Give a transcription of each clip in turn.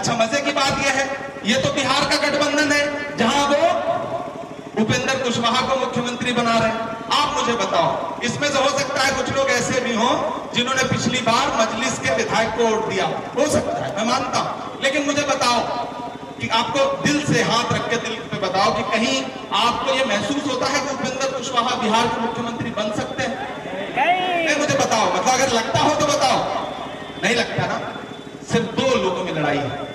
अच्छा, मजे की बात यह है, ये तो बिहार का गठबंधन है जहां वो उपेंद्र कुशवाहा को मुख्यमंत्री बना रहे हैं। आप मुझे बताओ, इसमें से हो सकता है कुछ लोग ऐसे भी हों जिन्होंने पिछली बार मजलिस के विधायक को वोट दिया, हो सकता है, मैं मानता हूं, लेकिन मुझे बताओ कि आपको दिल से हाथ रख के दिल पे बताओ कि कहीं आपको ये महसूस होता है कि उपेंद्र कुशवाहा बिहार के मुख्यमंत्री बन सकते हैं? नहीं, मुझे बताओ, मतलब अगर लगता हो तो बताओ। नहीं लगता ना। सिर्फ दो लोगों में लड़ाई है,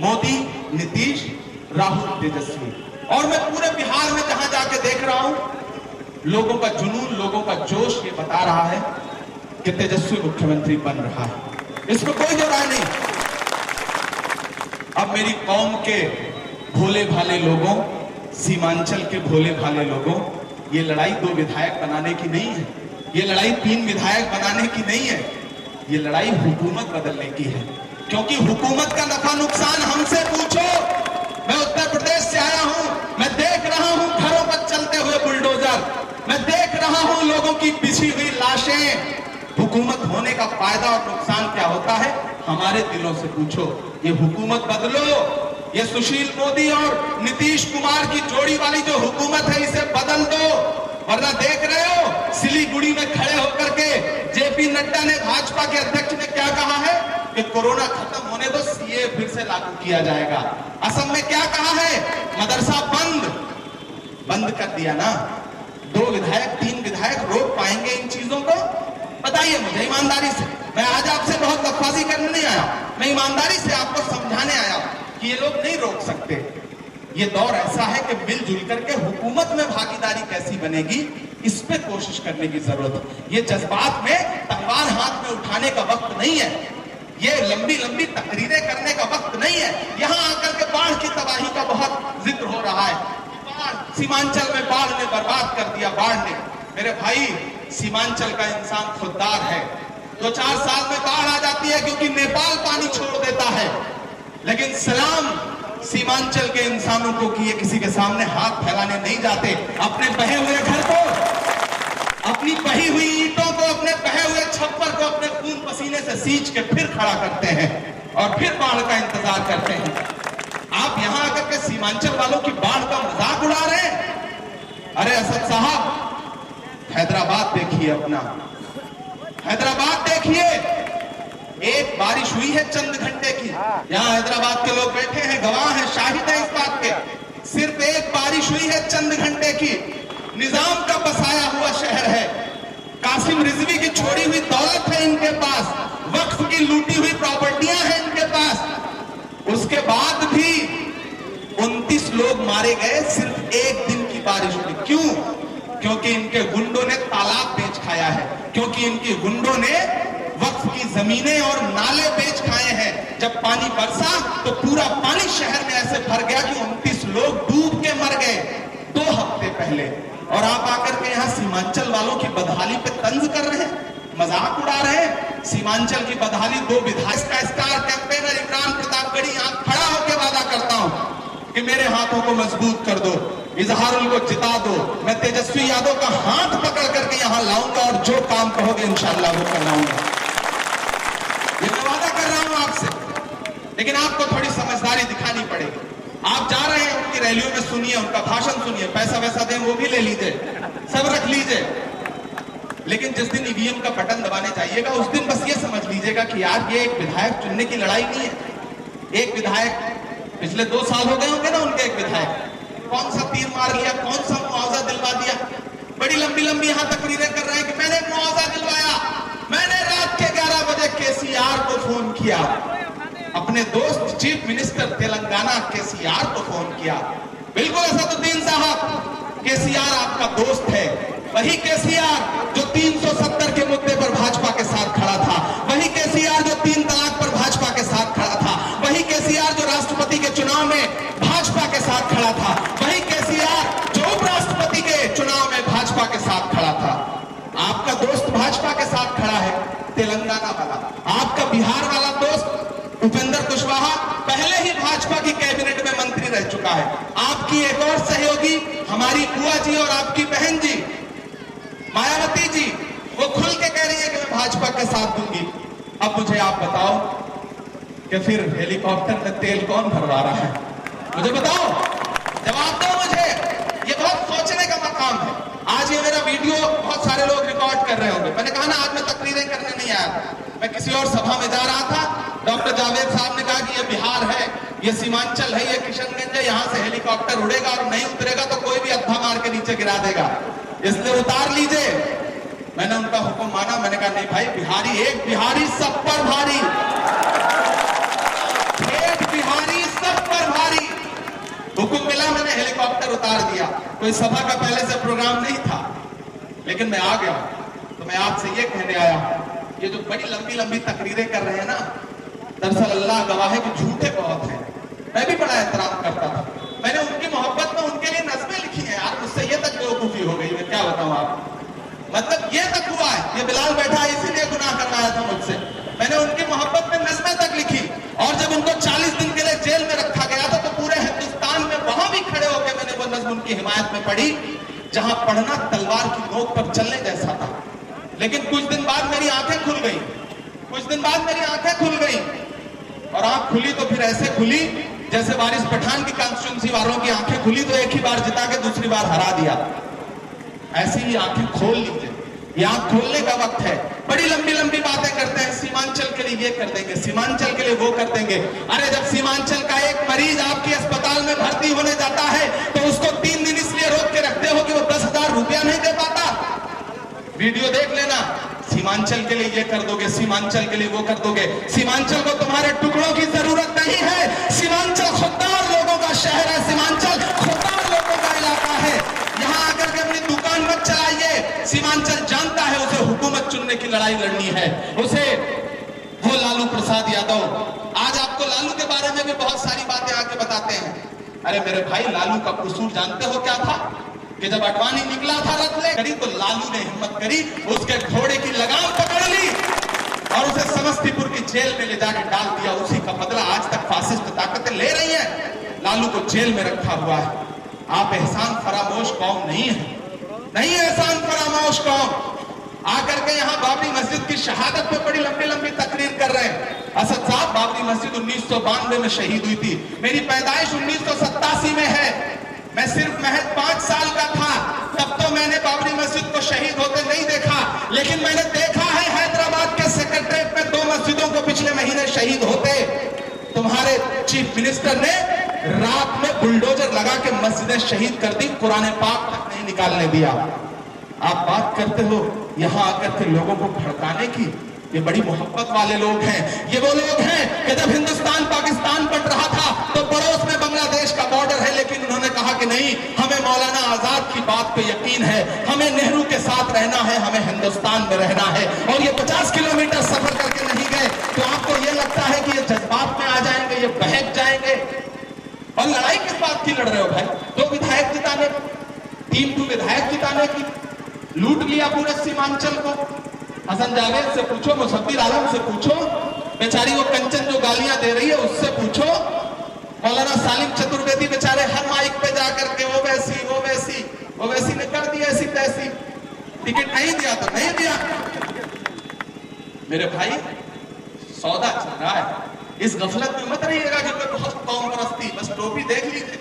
मोदी, नीतीश, राहुल, तेजस्वी। और मैं पूरे बिहार में जहां जाके देख रहा हूं, लोगों का जुनून, लोगों का जोश ये बता रहा है कि तेजस्वी मुख्यमंत्री बन रहा है, इसमें कोई दो राय नहीं। अब मेरी कौम के भोले भाले लोगों, सीमांचल के भोले भाले लोगों, ये लड़ाई 2 विधायक बनाने की नहीं है, ये लड़ाई 3 विधायक बनाने की नहीं है, ये लड़ाई हुकूमत बदलने की है। क्योंकि हुकूमत का नफा नुकसान हमसे पूछो। मैं उत्तर प्रदेश से आया हूं, मैं देख रहा हूं घरों पर चलते हुए बुलडोजर, मैं देख रहा हूं लोगों की बिछी हुई लाशें। हुकूमत होने का फायदा और नुकसान क्या होता है, हमारे दिलों से पूछो। ये हुकूमत बदलो, ये सुशील मोदी और नीतीश कुमार की जोड़ी वाली जो हुकूमत है, इसे बदल दो। वरना देख रहे हो सिलीगुड़ी में खड़े होकर के जेपी नड्डा ने, भाजपा के अध्यक्ष ने क्या कहा है कि कोरोना खत्म होने दो, सीए फिर से लागू किया जाएगा। असम में क्या कहा है, मदरसा बंद कर दिया ना। 2 विधायक 3 विधायक रोक पाएंगे इन चीजों को? बताइए मुझे ईमानदारी से। मैं आज आपसे बहुत लफाजी करने नहीं आया, मैं ईमानदारी से आपको समझाने आया कि ये लोग नहीं रोक सकते। ये दौर ऐसा है कि मिलजुल करके हुकूमत में भागीदारी कैसी बनेगी, इस पे कोशिश करने की जरूरत है। ये जज्बात में तलवार हाथ में उठाने का वक्त नहीं है, ये लंबी लंबी तकरीरें करने का वक्त नहीं है। यहां आकर के बाढ़ की तबाही का बहुत जिक्र हो रहा है। सीमांचल में बाढ़ ने बर्बाद कर दिया, बाढ़ ने। मेरे भाई, सीमांचल का इंसान खुददार है। 2-4 साल में बाढ़ आ जाती है क्योंकि नेपाल पानी छोड़ देता है, लेकिन सलाम सीमांचल के इंसानों को कि ये किसी के सामने हाथ फैलाने नहीं जाते। अपने बहे हुए घर को, अपनी बही हुई ईंटों को, अपने बहे हुए छप्पर को अपने खून पसीने से सींच के फिर खड़ा करते हैं और फिर बाढ़ का इंतजार करते हैं। आप यहां आकर के सीमांचल वालों की बाढ़ का मजाक उड़ा रहे हैं। अरे असद साहब, हैदराबाद देखिए, अपना हैदराबाद देखिए। एक बारिश हुई है चंद घंटे की, यहां हैदराबाद के लोग बैठे हैं, गवाह हैं, शाहिद है इस बात के। सिर्फ एक बारिश हुई है चंद घंटे की। निजाम का बसाया हुआ शहर है, कासिम रिजवी की छोड़ी हुई दौलत है इनके पास, वक्फ की लूटी हुई प्रॉपर्टियां हैं इनके पास। उसके बाद भी 29 लोग मारे गए सिर्फ एक दिन की बारिश में। क्यों? क्योंकि इनके गुंडों ने तालाब बेच खाया है, क्योंकि इनके गुंडों ने वक्फ की जमीनें और नाले बेच खाए हैं। जब पानी बरसा तो पूरा पानी शहर में ऐसे भर गया कि 29 लोग डूब के मर गए 2 हफ्ते पहले। और आप आकर के यहाँ सीमांचल वालों की बदहाली पे तंज कर रहे हैं, मजाक उड़ा रहे हैं। सीमांचल की बदहाली 2 विधायक का स्टार कैंपेनर इमरान प्रतापगढ़ी यहाँ खड़ा होकर वादा करता हूं कि मेरे हाथों को मजबूत कर दो, इजहारुल को जिता दो, मैं तेजस्वी यादव का हाथ पकड़ करके यहाँ लाऊंगा और जो काम कहोगे इंशाअल्लाह वो कराऊंगा। ये मैं वादा कर रहा हूं आपसे। लेकिन आपको थोड़ी समझदारी दिखानी पड़ेगी। आप जा रहे हैं उनकी रैलियों में, सुनिए, उनका भाषण सुनिए, पैसा वैसा दें वो भी ले लीजिए, सब रख लीजिए। लेकिन जिस दिन ईवीएम का बटन दबाने जाइएगा उस दिन बस ये समझ लीजिएगा कि यार ये एक विधायक चुनने की लड़ाई नहीं है। एक विधायक, पिछले 2 साल हो गए होंगे ना उनके, एक विधायक कौन सा तीर मार लिया, कौन सा मुआवजा दिलवा दिया। बड़ी लंबी लंबी यहां तकरीरें कर रहे हैं कि मैंने मुआवजा दिलवाया, मैंने रात के 11 बजे केसीआर को फोन किया, अपने दोस्त चीफ मिनिस्टर तेलंगाना केसीआर को फोन किया। बिल्कुल असदुद्दीन साहब, केसीआर आपका दोस्त है, वही केसीआर जो 370 के मुद्दे पर भाजपा के साथ खड़ा था, वही केसीआर जो 3 तलाक पर भाजपा के साथ खड़ा था, वही केसीआर जो राष्ट्रपति के चुनाव में भाजपा के साथ खड़ा था, वही केसीआर जो उपराष्ट्रपति के चुनाव में भाजपा के साथ खड़ा था। आपका दोस्त भाजपा के साथ खड़ा है, तेलंगाना वाला। आपका बिहार वाला दोस्त उपेंद्र कुशवाहा पहले ही भाजपा की कैबिनेट में मंत्री रह चुका है। आपकी एक और सहयोगी हमारी बुआ जी और आपकी बहन जी मायावती जी, वो खुल के कह रही है कि मैं भाजपा के साथ दूंगी। अब मुझे आप बताओ, कि फिर हेलीकॉप्टर में तेल कौन भरवा रहा है? मुझे बताओ, जवाब दो मुझे। ये बहुत सोचने का मकाम है। आज ये मेरा वीडियो बहुत सारे लोग रिकॉर्ड कर रहे होंगे। मैंने कहा ना, आज मैं तकरीरें करने नहीं आया, मैं किसी और सभा में जा रहा था। डॉक्टर जावेद साहब ने कहा कि ये बिहार है, ये सीमांचल है, ये किशनगंज है, यहाँ से हेलीकॉप्टर उड़ेगा और नहीं उतरेगा तो कोई भी अद्धा मार के नीचे गिरा देगा, इसलिए उतार लीजिए। मैंने उनका हुक्म माना। मैंने कहा नहीं भाई, बिहारी एक बिहारी सब पर भारी, एक बिहारी सब पर भारी। हुक्म मिला, मैंने हेलीकॉप्टर उतार दिया। कोई सभा का पहले से प्रोग्राम नहीं था, लेकिन मैं आ गया। तो मैं आपसे ये कहने आया, ये जो बड़ी लंबी लंबी तकरीरें कर रहे हैं ना, दरअसल अल्लाह गवाह है कि झूठे बहुत हैं। मैं भी बड़ा एहतराम करता था। मैंने उनकी मोहब्बत में उनके लिए नज़में लिखी हैं यार, मुझसे ये तक बेवकूफी हो गई, मैं क्या बताऊं आप। मतलब ये तक हुआ है, ये बिलाल बैठा है इसीलिए गुनाह करवाया था मुझसे। मैंने उनकी मोहब्बत में नज़में तक लिखी, और जब उनको 40 दिन के लिए जेल में रखा गया था तो पूरे हिंदुस्तान में वहां भी खड़े होकर मैंने वो नज़्म उनकी हिमायत में पढ़ी, जहां पढ़ना तलवार की नोक पर चलने जैसा था। लेकिन कुछ दिन बाद मेरी आंखें खुल गई, कुछ दिन बाद मेरी आंखें खुल गई, और आंख खुली तो फिर ऐसे खुली जैसे वारिस पठान की कॉन्स्टिट्यूंसी वालों की आंखें खुली तो एक ही बार जिता के दूसरी बार हरा दिया। ऐसी ही आंखें खोल लीजिए, ये आंख खोलने का वक्त है। बड़ी लंबी लंबी बातें करते हैं, सीमांचल के लिए ये कर देंगे, सीमांचल के लिए वो कर देंगे। अरे जब सीमांचल का एक मरीज आपके अस्पताल में भर्ती होने जाता है तो उसको 3 दिन इसलिए रोक के रखते हो कि वो 10,000 रुपया नहीं दे पाता। वीडियो देख लेना, सीमांचल के लिए ये कर दोगे, सीमांचल के लिए वो कर दोगे। सीमांचल को तुम्हारे टुकड़ों की जरूरत नहीं है। सीमांचल खुददार लोगों का शहर है, सीमांचल खुददार लोगों का इलाका है। यहाँ आकर के अपनी दुकान मत चलाइए। सीमांचल जानता है उसे हुकूमत चुनने की लड़ाई लड़नी है, उसे वो लालू प्रसाद यादव आज आपको लालू के बारे में भी बहुत सारी बातें आके बताते हैं। अरे मेरे भाई, लालू का कसूर जानते हो क्या था? कि जब अडवाणी निकला था रथ ले करी तो लालू ने हिम्मत करी, उसके घोड़े की लगाम पकड़ ली और उसे समस्तीपुर की जेल में ले जाकर डाल दिया। उसी का बदला आज तक फासिस्ट ताकतें ले रही हैं। लालू को जेल में रखा हुआ है। आप एहसान फरामोश कौम नहीं है, नहीं है एहसान फरामोश कौम। आकर के यहाँ बाबरी मस्जिद की शहादत पे बड़ी लंबी लंबी तकरीर कर रहे हैं। असद साहब, बाबरी मस्जिद 1992 में शहीद हुई थी, मेरी पैदाइश 1987 में है। मैं सिर्फ महज 5 साल का था, तब तो मैंने बाबरी मस्जिद को शहीद होते नहीं देखा, लेकिन मैंने देखा है हैदराबाद के सेक्रेटरीट में 2 मस्जिदों को पिछले महीने शहीद होते। तुम्हारे चीफ मिनिस्टर ने रात में बुलडोजर लगा के मस्जिदें शहीद कर दी, कुरान पाक तक नहीं निकालने दिया। आप बात करते हो यहाँ आकर के लोगों को भड़काने की। ये बड़ी मोहब्बत वाले लोग हैं। ये वो लोग हैं कि जब हिंदुस्तान पाकिस्तान बट रहा था तो पड़ोस में बांग्लादेश का बॉर्डर है, लेकिन उन्होंने कहा कि नहीं, हमें मौलाना आजाद की बात पे यकीन है, हमें नेहरू के साथ रहना है, हमें हिंदुस्तान में रहना है। और ये 50 किलोमीटर सफर करके नहीं गए। तो आपको ये लगता है कि ये जज्बात में आ जाएंगे, ये बहक जाएंगे? और लड़ाई किस बात की लड़ रहे हो भाई? 2 विधायक जिताने, 3 विधायक जिताने की। लूट लिया पूरे सीमांचल को। हसन जावेद से पूछो, मुसब्बिर आलम से पूछो, बेचारी वो कंचन जो गालियां दे रही है उससे पूछो, मौलाना सालिम चतुर्वेदी बेचारे हर माइक पे जाकर के वो वैसी वो वैसी वो वैसी ने कर दी ऐसी तैसी, टिकट नहीं दिया तो नहीं दिया। मेरे भाई, सौदा चल रहा है। इस गफलत में मत रहिएगा कि कोई बहुत कौम परस्ती, बस टोपी देख लीजिए।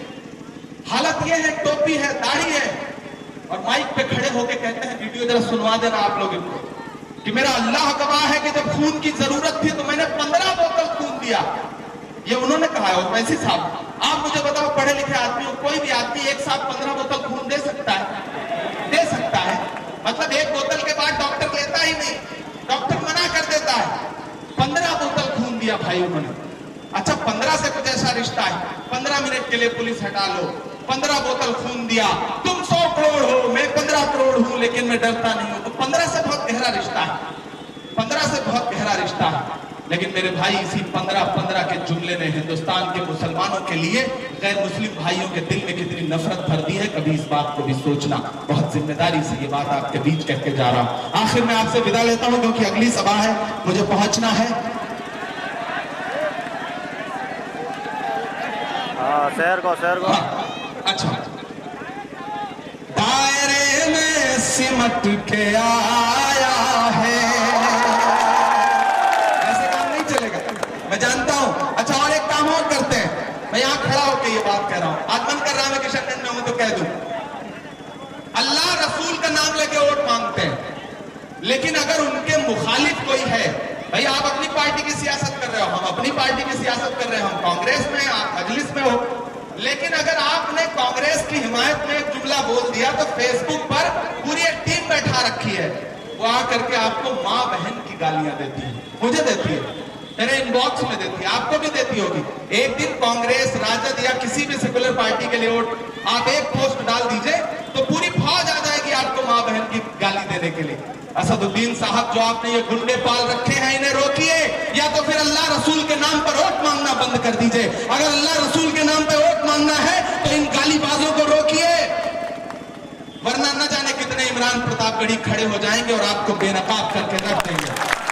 हालत ये है, टोपी है, दाढ़ी है, और माइक पे खड़े होके कहते हैं, वीडियो जरा सुनवा देना आप लोग इनको, कि मेरा अल्लाह गवाह है कि जब खून की जरूरत थी तो मैंने 15 बोतल खून दिया। ये उन्होंने कहा है। वैसी साहब, आप मुझे बताओ, पढ़े लिखे आदमी हो, कोई भी आदमी एक साथ 15 बोतल खून दे सकता है? दे सकता है। मतलब 1 बोतल के बाद डॉक्टर लेता ही नहीं, डॉक्टर मना कर देता है। 15 बोतल खून दिया भाई उन्होंने। अच्छा, 15 से कुछ ऐसा रिश्ता है, 15 मिनट के लिए पुलिस हटा लो, 15 बोतल खून दिया। तुम 100 करोड़ हो, मैं 15 करोड़ हूं, लेकिन मैं डरता नहीं हूं। तो 15 से बहुत गहरा रिश्ता है, 15 से बहुत गहरा रिश्ता है। लेकिन मेरे भाई, इसी 15-15 के जुमले ने हिंदुस्तान के मुसलमानों के लिए गैर मुस्लिम भाइयों के दिल में कितनी नफरत भर दी है, कभी इस बात को भी सोचना। बहुत जिम्मेदारी से ये बात आपके बीच कह के जा रहा हूं। आखिर में आपसे विदा लेता हूं, क्योंकि अगली सभा है, मुझे पहुंचना है। शहर को अच्छा, दायरे में सिमट के आया है, ऐसे काम नहीं चलेगा, मैं जानता हूं। हूं। अच्छा, और एक काम और करते हैं, मैं यहां खड़ा होकर ये बात कह रहा हूं, आज मन कर रहा है मैं किशनगंज में हूं तो कह दूं, अल्लाह रसूल का नाम लेके वोट मांगते हैं, लेकिन अगर उनके मुखालिफ कोई है, भाई आप अपनी पार्टी की सियासत कर रहे हो, हम अपनी पार्टी की सियासत कर रहे हैं, हम कांग्रेस में हैं, आप मजलिस में हो, लेकिन अगर आपने कांग्रेस की हिमायत में एक जुमला बोल दिया तो फेसबुक पर पूरी एक टीम बैठा रखी है, वो आकर के आपको माँ बहन की गालियां देती है, मुझे देती है, मेरे इनबॉक्स में देती है, आपको भी देती होगी। एक दिन कांग्रेस, राजद या किसी भी सेकुलर पार्टी के लिए वोट आप एक पोस्ट डाल दीजिए तो पूरी फौज आ जाएगी आपको माँ बहन की गाली देने के लिए। असदुद्दीन साहब, जो आपने ये गुंडे पाल रखे हैं, इन्हें रोकिए, या तो फिर अल्लाह रसूल के नाम पर वोट मांगना बंद कर दीजिए। अगर अल्लाह रसूल के नाम पे वोट मांगना है तो इन गालीबाजों को रोकिए, वरना न जाने कितने इमरान प्रतापगढ़ी खड़े हो जाएंगे और आपको बेनकाब करके रख देंगे।